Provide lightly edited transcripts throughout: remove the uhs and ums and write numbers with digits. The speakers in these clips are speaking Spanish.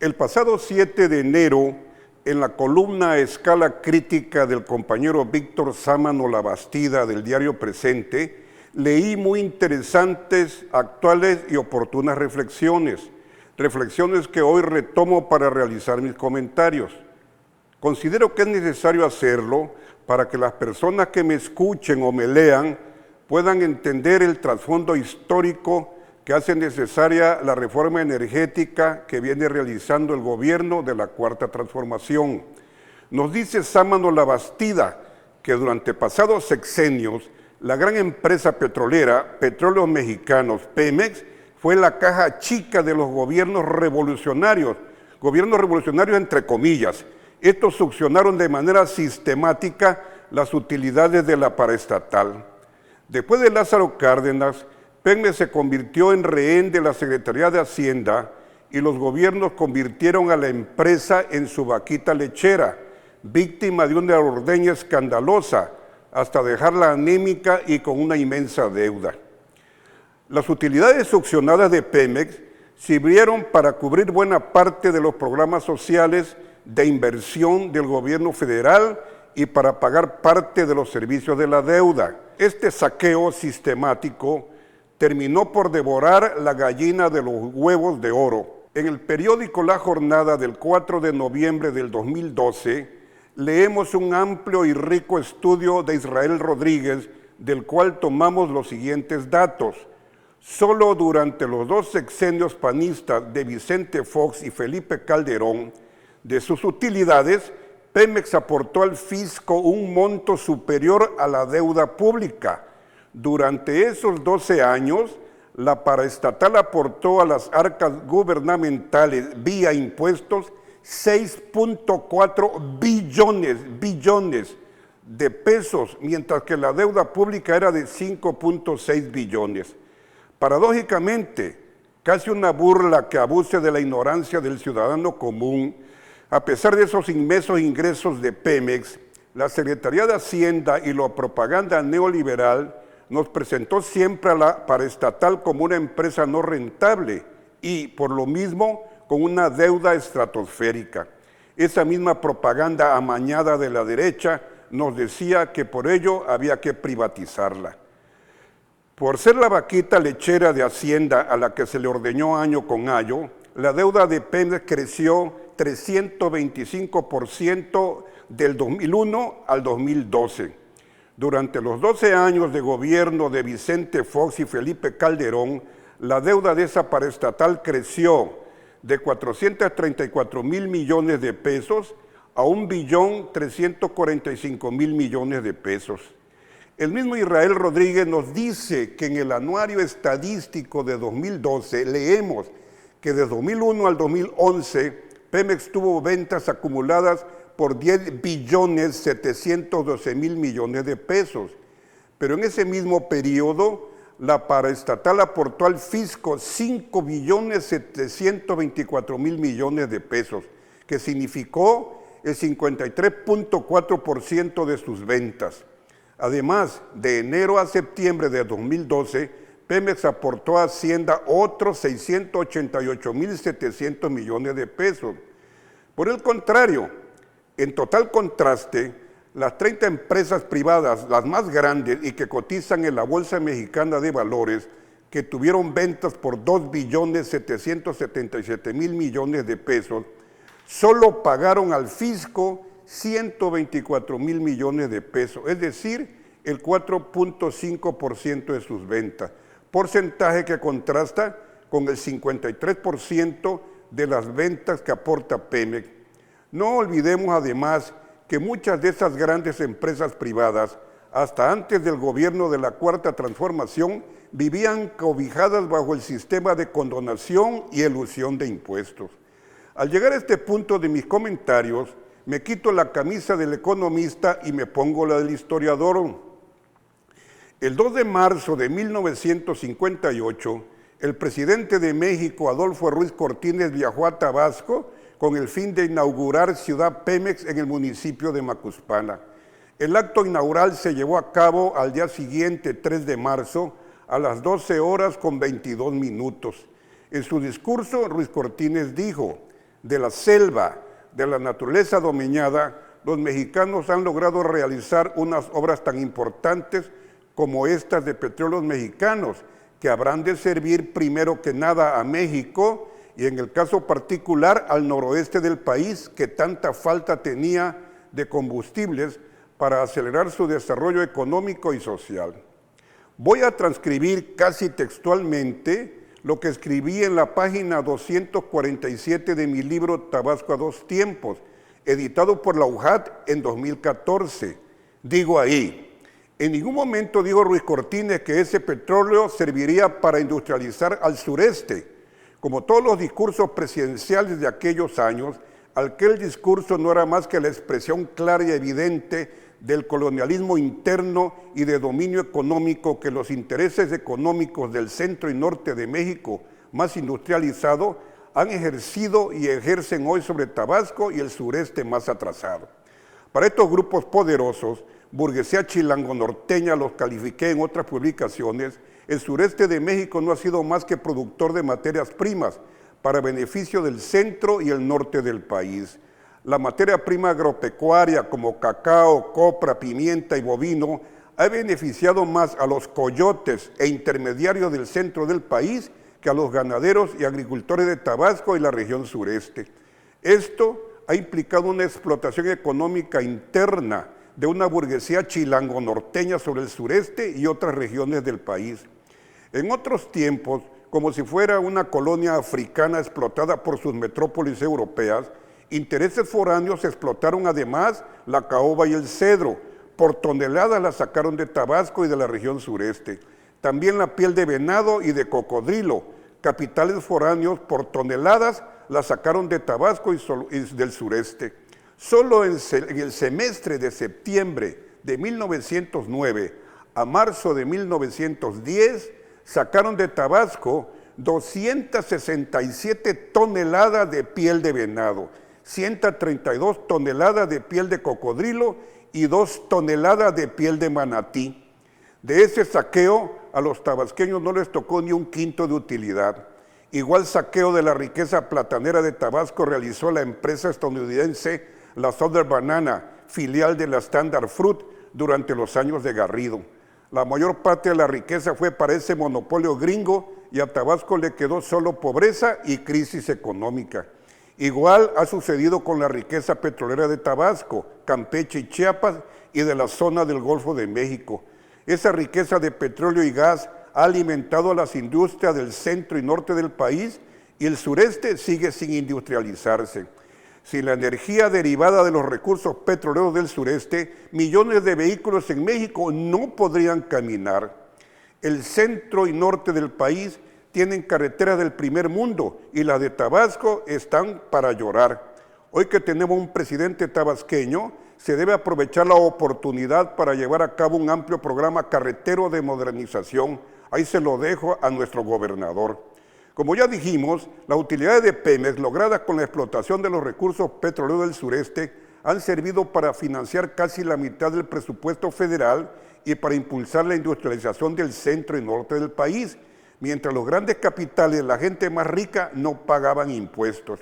El pasado 7 de enero, en la columna Escala Crítica del compañero Víctor Sámano Labastida del diario Presente, leí muy interesantes, actuales y oportunas reflexiones que hoy retomo para realizar mis comentarios. Considero que es necesario hacerlo para que las personas que me escuchen o me lean puedan entender el trasfondo histórico que hace necesaria la reforma energética que viene realizando el gobierno de la Cuarta Transformación. Nos dice Sámano Labastida que durante pasados sexenios la gran empresa petrolera, Petróleos Mexicanos, Pemex, fue la caja chica de los gobiernos revolucionarios entre comillas. Estos succionaron de manera sistemática las utilidades de la paraestatal. Después de Lázaro Cárdenas, Pemex se convirtió en rehén de la Secretaría de Hacienda y los gobiernos convirtieron a la empresa en su vaquita lechera, víctima de una ordeña escandalosa, hasta dejarla anémica y con una inmensa deuda. Las utilidades succionadas de Pemex sirvieron para cubrir buena parte de los programas sociales de inversión del gobierno federal y para pagar parte de los servicios de la deuda. Este saqueo sistemático terminó por devorar la gallina de los huevos de oro. En el periódico La Jornada del 4 de noviembre del 2012, leemos un amplio y rico estudio de Israel Rodríguez, del cual tomamos los siguientes datos. Solo durante los 2 sexenios panistas de Vicente Fox y Felipe Calderón, de sus utilidades, Pemex aportó al fisco un monto superior a la deuda pública. Durante esos 12 años, la paraestatal aportó a las arcas gubernamentales vía impuestos 6.4 billones de pesos, mientras que la deuda pública era de 5.6 billones. Paradójicamente, casi una burla que abuse de la ignorancia del ciudadano común, a pesar de esos inmensos ingresos de Pemex, la Secretaría de Hacienda y la propaganda neoliberal nos presentó siempre a la paraestatal como una empresa no rentable y, por lo mismo, con una deuda estratosférica. Esa misma propaganda amañada de la derecha nos decía que por ello había que privatizarla. Por ser la vaquita lechera de Hacienda a la que se le ordeñó año con año, la deuda de Pemex creció 325% del 2001 al 2012. Durante los 12 años de gobierno de Vicente Fox y Felipe Calderón, la deuda de esa paraestatal creció de 434,000 millones de pesos a 1,345,000 millones de pesos. El mismo Israel Rodríguez nos dice que en el anuario estadístico de 2012 leemos que de 2001 al 2011 Pemex tuvo ventas acumuladas por 10,712,000 millones de pesos. Pero en ese mismo periodo, la paraestatal aportó al fisco 5,724,000 millones de pesos, que significó el 53.4% de sus ventas. Además, de enero a septiembre de 2012, Pemex aportó a Hacienda otros 688,700 millones de pesos. Por el contrario, en total contraste, las 30 empresas privadas, las más grandes y que cotizan en la Bolsa Mexicana de Valores, que tuvieron ventas por 2,777,000 millones de pesos, solo pagaron al fisco 124,000 millones de pesos, es decir, el 4.5% de sus ventas, porcentaje que contrasta con el 53% de las ventas que aporta Pemex. No olvidemos además que muchas de esas grandes empresas privadas, hasta antes del gobierno de la Cuarta Transformación, vivían cobijadas bajo el sistema de condonación y elusión de impuestos. Al llegar a este punto de mis comentarios, me quito la camisa del economista y me pongo la del historiador. El 2 de marzo de 1958, el presidente de México, Adolfo Ruiz Cortines, viajó a Tabasco con el fin de inaugurar Ciudad Pemex en el municipio de Macuspana. El acto inaugural se llevó a cabo al día siguiente, 3 de marzo, a las 12 horas con 22 minutos. En su discurso, Ruiz Cortines dijo: de la selva, de la naturaleza dominada, los mexicanos han logrado realizar unas obras tan importantes como estas de Petróleos Mexicanos, que habrán de servir primero que nada a México y en el caso particular al noroeste del país, que tanta falta tenía de combustibles para acelerar su desarrollo económico y social. Voy a transcribir casi textualmente lo que escribí en la página 247 de mi libro Tabasco a dos tiempos, editado por la UJAT en 2014. Digo ahí, en ningún momento dijo Ruiz Cortines que ese petróleo serviría para industrializar al sureste. Como todos los discursos presidenciales de aquellos años, aquel discurso no era más que la expresión clara y evidente del colonialismo interno y de dominio económico que los intereses económicos del centro y norte de México, más industrializado, han ejercido y ejercen hoy sobre Tabasco y el sureste más atrasado. Para estos grupos poderosos, burguesía chilango-norteña, los califiqué en otras publicaciones, el sureste de México no ha sido más que productor de materias primas para beneficio del centro y el norte del país. La materia prima agropecuaria como cacao, copra, pimienta y bovino ha beneficiado más a los coyotes e intermediarios del centro del país que a los ganaderos y agricultores de Tabasco y la región sureste. Esto ha implicado una explotación económica interna de una burguesía chilango-norteña sobre el sureste y otras regiones del país. En otros tiempos, como si fuera una colonia africana explotada por sus metrópolis europeas, intereses foráneos explotaron además la caoba y el cedro. Por toneladas la sacaron de Tabasco y de la región sureste. También la piel de venado y de cocodrilo. Capitales foráneos por toneladas la sacaron de Tabasco y del sureste. Solo en el semestre de septiembre de 1909 a marzo de 1910 sacaron de Tabasco 267 toneladas de piel de venado, 132 toneladas de piel de cocodrilo y 2 toneladas de piel de manatí. De ese saqueo a los tabasqueños no les tocó ni un quinto de utilidad. Igual saqueo de la riqueza platanera de Tabasco realizó la empresa estadounidense la Southern Banana, filial de la Standard Fruit, durante los años de Garrido. La mayor parte de la riqueza fue para ese monopolio gringo y a Tabasco le quedó solo pobreza y crisis económica. Igual ha sucedido con la riqueza petrolera de Tabasco, Campeche y Chiapas y de la zona del Golfo de México. Esa riqueza de petróleo y gas ha alimentado a las industrias del centro y norte del país y el sureste sigue sin industrializarse. Sin la energía derivada de los recursos petroleros del sureste, millones de vehículos en México no podrían caminar. El centro y norte del país tienen carreteras del primer mundo y las de Tabasco están para llorar. Hoy que tenemos un presidente tabasqueño, se debe aprovechar la oportunidad para llevar a cabo un amplio programa carretero de modernización. Ahí se lo dejo a nuestro gobernador. Como ya dijimos, las utilidades de Pemex logradas con la explotación de los recursos petroleros del sureste han servido para financiar casi la mitad del presupuesto federal y para impulsar la industrialización del centro y norte del país, mientras los grandes capitales, la gente más rica, no pagaban impuestos.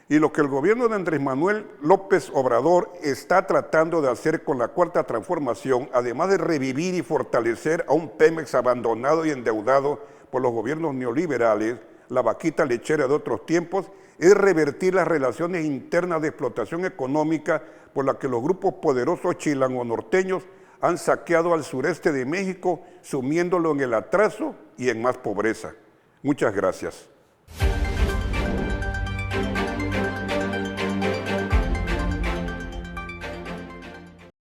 Y lo que el gobierno de Andrés Manuel López Obrador está tratando de hacer con la Cuarta Transformación, además de revivir y fortalecer a un Pemex abandonado y endeudado por los gobiernos neoliberales, la vaquita lechera de otros tiempos, es revertir las relaciones internas de explotación económica por la que los grupos poderosos chilango-norteños han saqueado al sureste de México, sumiéndolo en el atraso y en más pobreza. Muchas gracias.